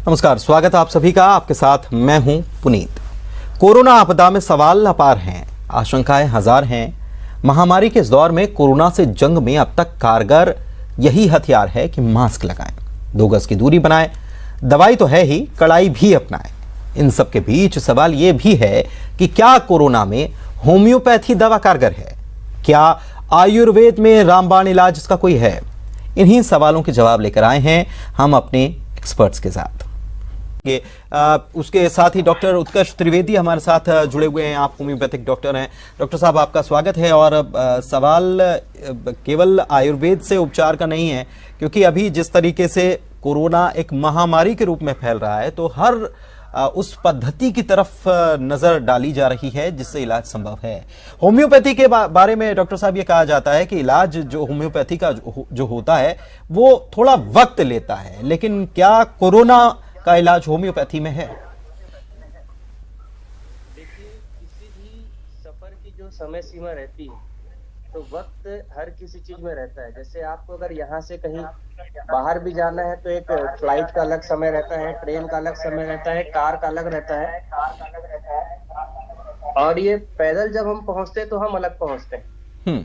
नमस्कार, स्वागत है आप सभी का। आपके साथ मैं हूं पुनीत। कोरोना आपदा में सवाल अपार हैं, आशंकाएं हजार हैं। महामारी के इस दौर में कोरोना से जंग में अब तक कारगर यही हथियार है कि मास्क लगाएं, 2 गज की दूरी बनाएं, दवाई तो है ही, कड़ाई भी अपनाएं। इन सब के बीच सवाल ये भी है कि क्या कोरोना में होम्योपैथी दवा कारगर है? क्या आयुर्वेद में रामबाण इलाज इसका कोई है? इन्हीं सवालों के जवाब लेकर आए हैं हम अपने एक्सपर्ट्स के साथ। उसके साथ ही डॉक्टर उत्कर्ष त्रिवेदी हमारे साथ जुड़े हुए हैं। आप होम्योपैथिक डॉक्टर हैं। डॉक्टर साहब, आपका स्वागत है। और सवाल केवल आयुर्वेद से उपचार का नहीं है, क्योंकि अभी जिस तरीके से कोरोना एक महामारी के रूप में फैल रहा है, तो हर उस पद्धति की तरफ नजर डाली जा रही है जिससे इलाज संभव है। होम्योपैथी के बारे में डॉक्टर साहब ये कहा जाता है कि इलाज जो होम्योपैथी का जो होता है वो थोड़ा वक्त लेता है, लेकिन क्या कोरोना का इलाज होम्योपैथी में है? देखिए, किसी भी सफर की जो समय सीमा रहती है तो वक्त हर किसी चीज में रहता है। जैसे आपको अगर यहाँ से कहीं बाहर भी जाना है तो एक फ्लाइट का अलग समय रहता है, ट्रेन का अलग समय रहता है, कार का अलग रहता है, और ये पैदल जब हम पहुंचते तो हम अलग पहुंचते हैं।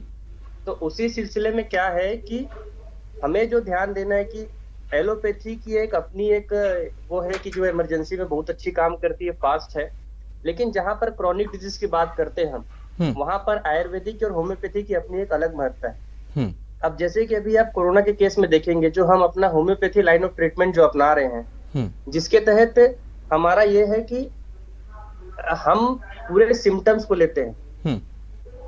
तो उसी सिलसिले में क्या है कि हमें जो ध्यान देना है कि एलोपैथी की एक अपनी एक वो है कि जो इमरजेंसी में बहुत अच्छी काम करती है, फास्ट है, लेकिन जहां पर क्रॉनिक डिजीज की बात करते हैं हम, वहां पर आयुर्वेदिक और होम्योपैथी की अपनी एक अलग महत्ता है। अब जैसे कि अभी आप कोरोना के केस में देखेंगे, जो हम अपना होम्योपैथी लाइन ऑफ ट्रीटमेंट जो अपना रहे हैं, जिसके तहत हमारा ये है कि हम पूरे सिम्टम्स को लेते हैं।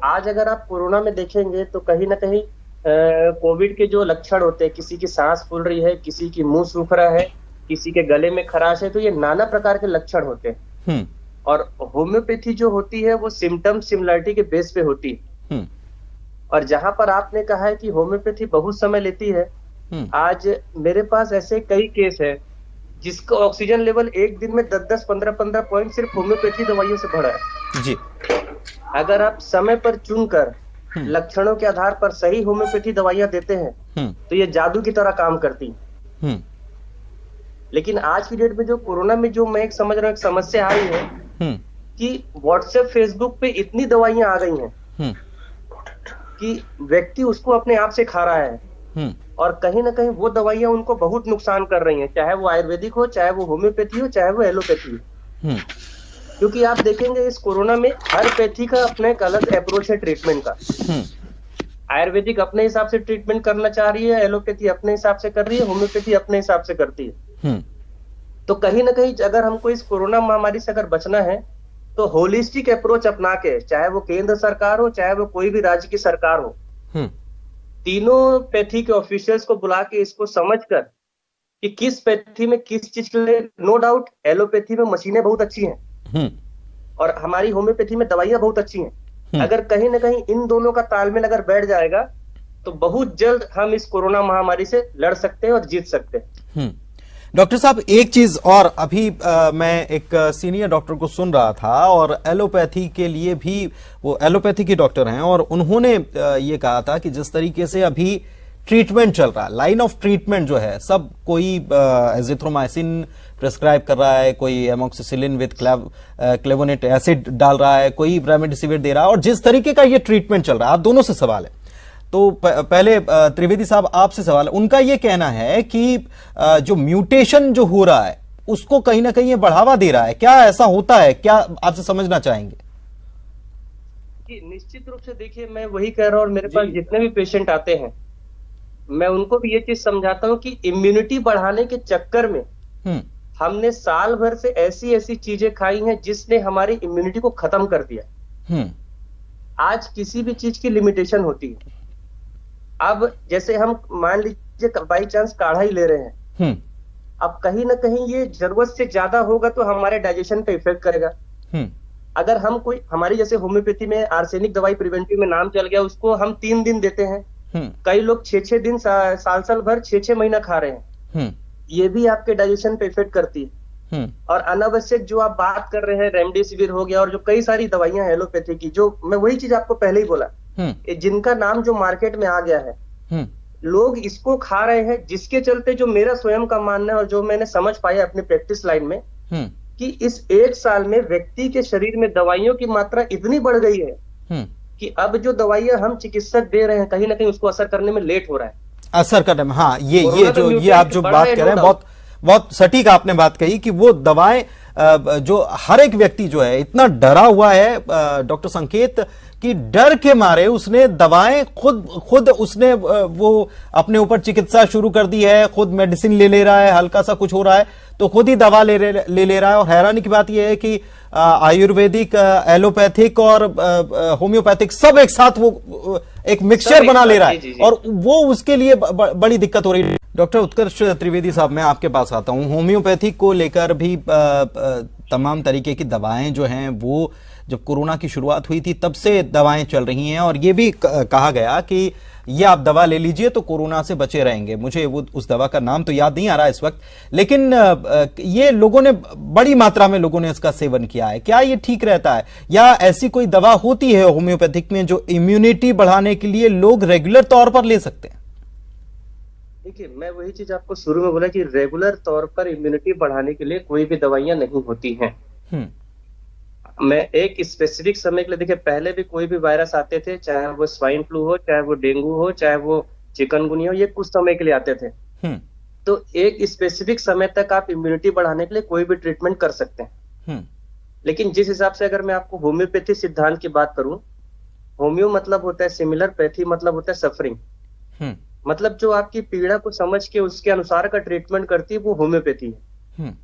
आज अगर आप कोरोना में देखेंगे तो कहीं ना कहीं कोविड के जो लक्षण होते हैं, किसी की सांस फूल रही है, किसी की मुंह सूख रहा है, किसी के गले में खराश है, तो ये नाना प्रकार के लक्षण होते हैं। और होम्योपैथी जो होती है वो सिम्टम सिमिलरिटी के बेस पे होती है। और जहां पर आपने कहा है कि होम्योपैथी बहुत समय लेती है, आज मेरे पास ऐसे कई केस है जिसका ऑक्सीजन लेवल एक दिन में 10-10, 15-15 पॉइंट सिर्फ होम्योपैथी दवाइयों से बढ़ा है जी। अगर आप समय पर चुनकर लक्षणों के आधार पर सही होम्योपैथी दवाइयां देते हैं तो ये जादू की तरह काम करती है। लेकिन आज की डेट में जो कोरोना में जो मैं एक समझ रहा हूँ एक समस्या आई है कि व्हाट्सएप फेसबुक पे इतनी दवाइयां आ गई हैं कि व्यक्ति उसको अपने आप से खा रहा है, और कहीं ना कहीं वो दवाइयां उनको बहुत नुकसान कर रही हैं, चाहे वो आयुर्वेदिक हो, चाहे वो होम्योपैथी हो, चाहे वो एलोपैथी हो। क्योंकि आप देखेंगे इस कोरोना में हर पैथी का अपना एक अलग अप्रोच है ट्रीटमेंट का। आयुर्वेदिक अपने हिसाब से ट्रीटमेंट करना चाह रही है, एलोपैथी अपने हिसाब से कर रही है, होम्योपैथी अपने हिसाब से करती है। तो कहीं ना कहीं अगर हमको इस कोरोना महामारी से अगर बचना है तो होलिस्टिक अप्रोच अपना के, चाहे वो केंद्र सरकार हो, चाहे वो कोई भी राज्य की सरकार हो, तीनों पैथी के ऑफिशियल्स को बुला के इसको समझकर कि किस पैथी में किस चीज के लिए, नो डाउट एलोपैथी में मशीनें बहुत अच्छी हैं और हमारी होम्योपैथी में दवाइयां बहुत अच्छी हैं। अगर कहीं ना कहीं इन दोनों का तालमेल अगर बैठ जाएगा तो बहुत जल्द हम इस कोरोना महामारी से लड़ सकते हैं और जीत सकते हैं। डॉक्टर साहब, एक चीज और, अभी मैं एक सीनियर डॉक्टर को सुन रहा था और एलोपैथी के लिए भी, वो एलोपैथी के डॉक्टर हैं, और उन्होंने ये कहा था कि जिस तरीके से अभी ट्रीटमेंट चल रहा है, लाइन ऑफ ट्रीटमेंट जो है, सब कोई एजिथ्रोमाइसिन प्रिस्क्राइब कर रहा है, कोई एमोक्सिसिलिन विद क्लेवोनेट एसिड डाल रहा है, कोई रेमडेसिविर दे रहा है, और जिस तरीके का ये ट्रीटमेंट चल रहा है, आप दोनों से सवाल है। तो पहले त्रिवेदी साहब आपसे सवाल है। उनका ये कहना है कि जो म्यूटेशन जो हो रहा है उसको कहीं ना कहीं ये बढ़ावा दे रहा है। क्या ऐसा होता है? क्या आपसे समझना चाहेंगे? निश्चित रूप से देखिए, मैं वही कह रहा हूं, और मेरे पास जितने भी पेशेंट आते हैं मैं उनको भी ये चीज समझाता हूं कि इम्यूनिटी बढ़ाने के चक्कर में हमने साल भर से ऐसी ऐसी चीजें खाई हैं जिसने हमारी इम्यूनिटी को खत्म कर दिया। आज किसी भी चीज की लिमिटेशन होती है। अब जैसे हम मान लीजिए बाई चांस काढ़ा ही ले रहे हैं, अब कहीं ना कहीं ये जरूरत से ज्यादा होगा तो हमारे डाइजेशन पे इफेक्ट करेगा। अगर हम कोई, हमारी जैसे होम्योपैथी में आर्सेनिक दवाई प्रिवेंटिव में नाम चल गया, उसको हम 3 दिन देते हैं, कई लोग 6-6 दिन, साल भर 6-6 महीना खा रहे हैं। ये भी आपके डाइजेशन पे इफेक्ट करती है। और अनावश्यक जो आप बात कर रहे हैं, रेमडेसिविर हो गया और जो कई सारी दवाइयां हैं एलोपैथी की, जो मैं वही चीज आपको पहले ही बोला, जिनका नाम जो मार्केट में आ गया है, लोग इसको खा रहे हैं, जिसके चलते जो मेरा स्वयं का मानना है और जो मैंने समझ पाया अपनी प्रैक्टिस लाइन में, कि इस 1 साल में व्यक्ति के शरीर में दवाइयों की मात्रा इतनी बढ़ गई है कि अब जो दवाइयां हम चिकित्सक दे रहे हैं कहीं ना कहीं उसको असर करने में लेट हो रहा है, असर करने में। हाँ, ये आप जो बात कर रहे हैं बहुत बहुत सटीक आपने बात कही कि वो दवाएं जो हर एक व्यक्ति जो है इतना डरा हुआ है डॉक्टर संकेत, कि डर के मारे उसने दवाएं खुद उसने वो अपने ऊपर चिकित्सा शुरू कर दी है, खुद मेडिसिन ले रहा है, हल्का सा कुछ हो रहा है तो खुद ही दवा ले रहा है। और हैरानी की बात यह है कि आयुर्वेदिक, एलोपैथिक और होम्योपैथिक सब एक साथ वो एक मिक्सचर बना ले रहा है, और वो उसके लिए बड़ी दिक्कत हो रही है। डॉक्टर उत्कर्ष त्रिवेदी साहब, मैं आपके पास आता हूं। होम्योपैथिक को लेकर भी तमाम तरीके की दवाएं जो हैं वो जब कोरोना की शुरुआत हुई थी तब से दवाएं चल रही हैं, और ये भी कहा गया कि ये आप दवा ले लीजिए तो कोरोना से बचे रहेंगे। मुझे वो उस दवा का नाम तो याद नहीं आ रहा इस वक्त, लेकिन ये लोगों ने बड़ी मात्रा में लोगों ने इसका सेवन किया है। क्या ये ठीक रहता है, या ऐसी कोई दवा होती है होम्योपैथिक में जो इम्यूनिटी बढ़ाने के लिए लोग रेगुलर तौर पर ले सकते हैं? देखिए, मैं वही चीज आपको शुरू में बोला कि रेगुलर तौर पर इम्यूनिटी बढ़ाने के लिए कोई भी दवाइयां नहीं होती हैं। मैं एक स्पेसिफिक समय के लिए, देखिए पहले भी कोई भी वायरस आते थे, चाहे वो स्वाइन फ्लू हो, चाहे वो डेंगू हो, चाहे वो चिकनगुनिया हो, ये कुछ समय के लिए आते थे। तो एक स्पेसिफिक समय तक आप इम्यूनिटी बढ़ाने के लिए कोई भी ट्रीटमेंट कर सकते हैं। लेकिन जिस हिसाब से अगर मैं आपको होम्योपैथी सिद्धांत की बात करूं, होम्यो मतलब होता है सिमिलर, पैथी मतलब होता है सफरिंग। मतलब जो आपकी पीड़ा को समझ के उसके अनुसार का ट्रीटमेंट करती है वो होम्योपैथी है।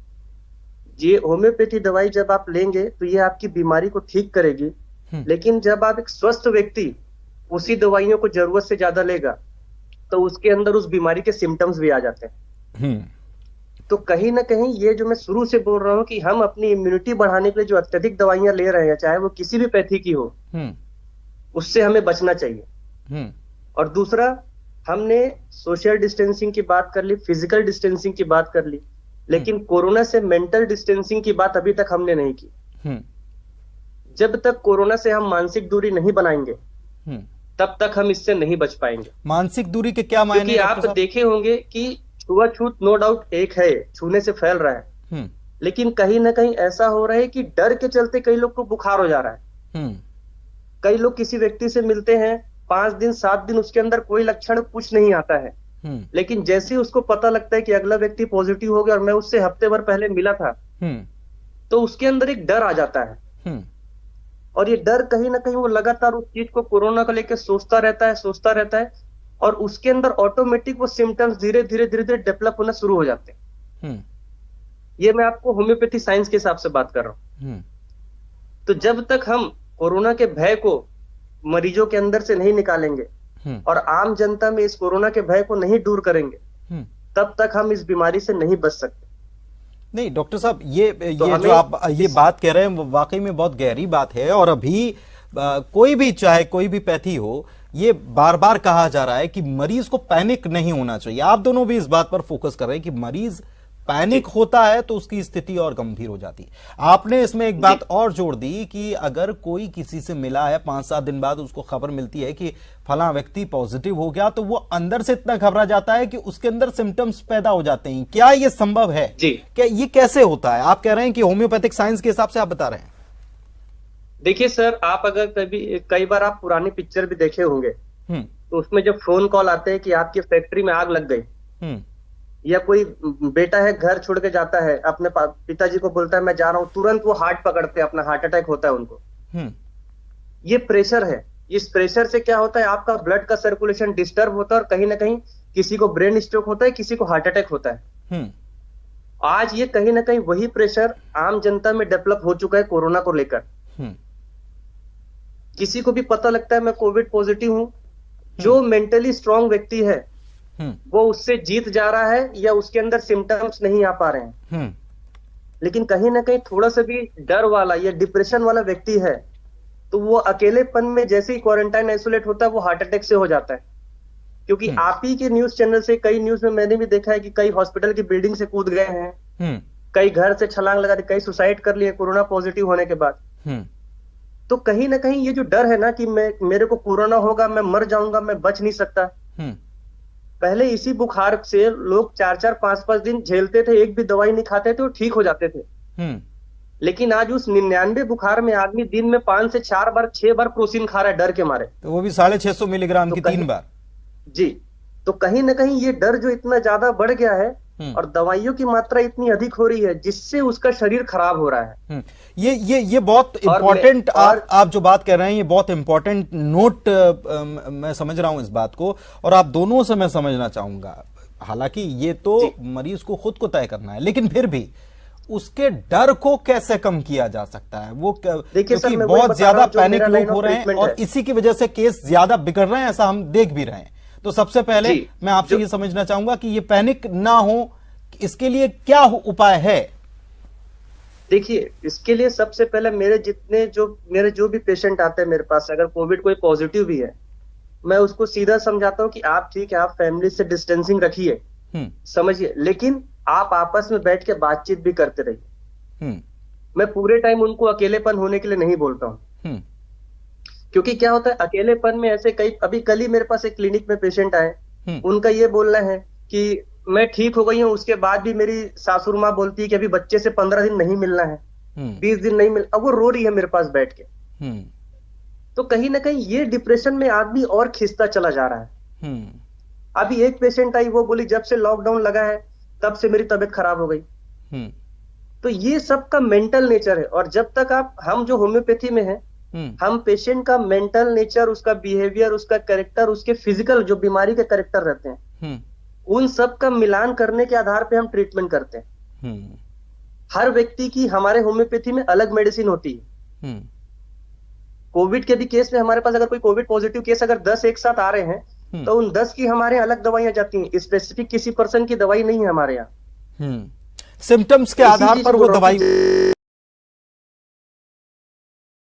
ये होम्योपैथी दवाई जब आप लेंगे तो ये आपकी बीमारी को ठीक करेगी, लेकिन जब आप एक स्वस्थ व्यक्ति उसी दवाइयों को जरूरत से ज्यादा लेगा तो उसके अंदर उस बीमारी के सिम्टम्स भी आ जाते हैं। तो कहीं ना कहीं ये जो मैं शुरू से बोल रहा हूं कि हम अपनी इम्यूनिटी बढ़ाने के लिए जो अत्यधिक दवाइयां ले रहे हैं, चाहे वो किसी भी पैथी की हो, उससे हमें बचना चाहिए। और दूसरा, हमने सोशल डिस्टेंसिंग की बात कर ली, फिजिकल डिस्टेंसिंग की बात कर ली, लेकिन कोरोना से मेंटल डिस्टेंसिंग की बात अभी तक हमने नहीं की। जब तक कोरोना से हम मानसिक दूरी नहीं बनाएंगे तब तक हम इससे नहीं बच पाएंगे। मानसिक दूरी के क्या मायने? क्योंकि आप देखे होंगे कि छुआछूत नो डाउट एक है, छूने से फैल रहा है, लेकिन कहीं ना कहीं ऐसा हो रहा है कि डर के चलते कई लोग को बुखार हो जा रहा है। कई लोग किसी व्यक्ति से मिलते हैं, 5 दिन 7 दिन उसके अंदर कोई लक्षण कुछ नहीं आता है, लेकिन जैसे ही उसको पता लगता है कि अगला व्यक्ति पॉजिटिव हो गया और मैं उससे हफ्ते भर पहले मिला था, तो उसके अंदर एक डर आ जाता है। और ये डर कहीं ना कहीं वो लगातार उस चीज को, कोरोना को लेकर सोचता रहता है, और उसके अंदर ऑटोमेटिक वो सिम्टम्स धीरे धीरे डेवलप होना शुरू हो जाते हैं। ये मैं आपको होम्योपैथी साइंस के हिसाब से बात कर रहा हूं। तो जब तक हम कोरोना के भय को मरीजों के अंदर से नहीं निकालेंगे और आम जनता में इस कोरोना के भय को नहीं दूर करेंगे, तब तक हम इस बीमारी से नहीं बच सकते। नहीं डॉक्टर साहब, ये जो आप ये बात कह रहे हैं वो वाकई में बहुत गहरी बात है। और अभी कोई भी, चाहे कोई भी पैथी हो, ये बार बार कहा जा रहा है कि मरीज को पैनिक नहीं होना चाहिए। आप दोनों भी इस बात पर फोकस कर रहे हैं कि मरीज पैनिक होता है तो उसकी स्थिति और गंभीर हो जाती है। आपने इसमें एक बात और जोड़ दी कि अगर कोई किसी से मिला है, 5-7 दिन बाद उसको खबर मिलती है कि फला व्यक्ति पॉजिटिव हो गया, तो वो अंदर से इतना घबरा जाता है कि उसके अंदर सिम्टम्स पैदा हो जाते हैं। क्या ये संभव है? क्या ये कैसे होता है? आप कह रहे हैं कि होम्योपैथिक साइंस के हिसाब से आप बता रहे हैं। देखिए सर, आप अगर कई बार आप पुरानी पिक्चर भी देखे होंगे, तो उसमें जब फोन कॉल आते हैं कि आपकी फैक्ट्री में आग लग गई, या कोई बेटा है घर छोड़ के जाता है, अपने पिताजी को बोलता है मैं जा रहा हूं, तुरंत वो हार्ट पकड़ते हैं, अपना हार्ट अटैक होता है उनको। ये प्रेशर है। इस प्रेशर से क्या होता है, आपका ब्लड का सर्कुलेशन डिस्टर्ब होता है और कहीं ना कहीं किसी को ब्रेन स्ट्रोक होता है, किसी को हार्ट अटैक होता है। आज ये कहीं ना कहीं वही प्रेशर आम जनता में डेवलप हो चुका है कोरोना को लेकर। किसी को भी पता लगता है मैं कोविड पॉजिटिव हूं, जो मेंटली स्ट्रांग व्यक्ति है वो उससे जीत जा रहा है, या उसके अंदर सिम्टम्स नहीं आ पा रहे हैं। लेकिन कहीं ना कहीं थोड़ा सा भी डर वाला या डिप्रेशन वाला व्यक्ति है तो वो अकेलेपन में जैसे ही क्वारंटाइन आइसोलेट होता है वो हार्ट अटैक से हो जाता है। क्योंकि आप ही के न्यूज चैनल से, कई न्यूज में मैंने भी देखा है कि कई हॉस्पिटल की बिल्डिंग से कूद गए हैं, कई घर से छलांग लगा दी, कई सुसाइड कर लिए कोरोना पॉजिटिव होने के बाद। तो कहीं ना कहीं ये जो डर है ना कि मेरे को कोरोना होगा, मैं मर जाऊंगा, मैं बच नहीं सकता, पहले इसी बुखार से लोग 4-4 5-5 दिन झेलते थे, एक भी दवाई नहीं खाते थे और ठीक हो जाते थे। लेकिन आज उस 99 बुखार में आदमी दिन में 5 से 4 बार 6 बार क्रोसिन खा रहा है डर के मारे, तो वो भी 650 मिलीग्राम की 3 बार। जी, तो कहीं ना कहीं ये डर जो इतना ज्यादा बढ़ गया है और दवाइयों की मात्रा इतनी अधिक हो रही है जिससे उसका शरीर खराब हो रहा है। ये बहुत इंपॉर्टेंट आप जो बात कर रहे हैं, ये बहुत इंपॉर्टेंट नोट मैं समझ रहा हूं इस बात को, और आप दोनों से मैं समझना चाहूंगा। हालांकि ये तो मरीज को खुद को तय करना है, लेकिन फिर भी उसके डर को कैसे कम किया जा सकता है? वो क्योंकि बहुत ज्यादा पैनिक लोग हो रहे हैं और इसी की वजह से केस ज्यादा बिगड़ रहे हैं, ऐसा हम देख भी रहे हैं। तो सबसे पहले मैं आपसे ये समझना चाहूंगा कि ये पैनिक ना हो, इसके लिए क्या उपाय है? देखिए, इसके लिए सबसे पहले मेरे जो भी पेशेंट आते हैं मेरे पास, अगर कोविड कोई पॉजिटिव भी है, मैं उसको सीधा समझाता हूं कि आप ठीक है, आप फैमिली से डिस्टेंसिंग रखिए, समझिए, लेकिन आप आपस में बैठ के बातचीत भी करते रहिए। मैं पूरे टाइम उनको अकेलेपन होने के लिए नहीं बोलता हूं, क्योंकि क्या होता है अकेलेपन में ऐसे अभी कल ही मेरे पास एक क्लिनिक में पेशेंट आए, उनका ये बोलना है कि मैं ठीक हो गई हूँ, उसके बाद भी मेरी सासुर माँ बोलती है कि अभी बच्चे से 15 दिन नहीं मिलना है, 20 दिन नहीं मिल, अब वो रो रही है मेरे पास बैठ के। तो कहीं ना कहीं ये डिप्रेशन में आदमी और खिंचता चला जा रहा है। अभी एक पेशेंट आई, वो बोली जब से लॉकडाउन लगा है तब से मेरी तबीयत खराब हो गई। तो ये सब का मेंटल नेचर है, और जब तक हम जो होम्योपैथी में है, हम पेशेंट का मेंटल नेचर, उसका बिहेवियर, उसका कैरेक्टर, उसके फिजिकल जो बीमारी के कैरेक्टर रहते हैं, उन सब का मिलान करने के आधार पे हम ट्रीटमेंट करते हैं। हर व्यक्ति की हमारे होम्योपैथी में अलग मेडिसिन होती है। कोविड के भी केस में हमारे पास अगर कोई कोविड पॉजिटिव केस अगर 10 एक साथ आ रहे हैं, तो उन 10 की हमारे अलग दवाइयां जाती हैं, स्पेसिफिक किसी पर्सन की दवाई नहीं है हमारे यहाँ। सिम्टम्स के आधार पर वो दवाई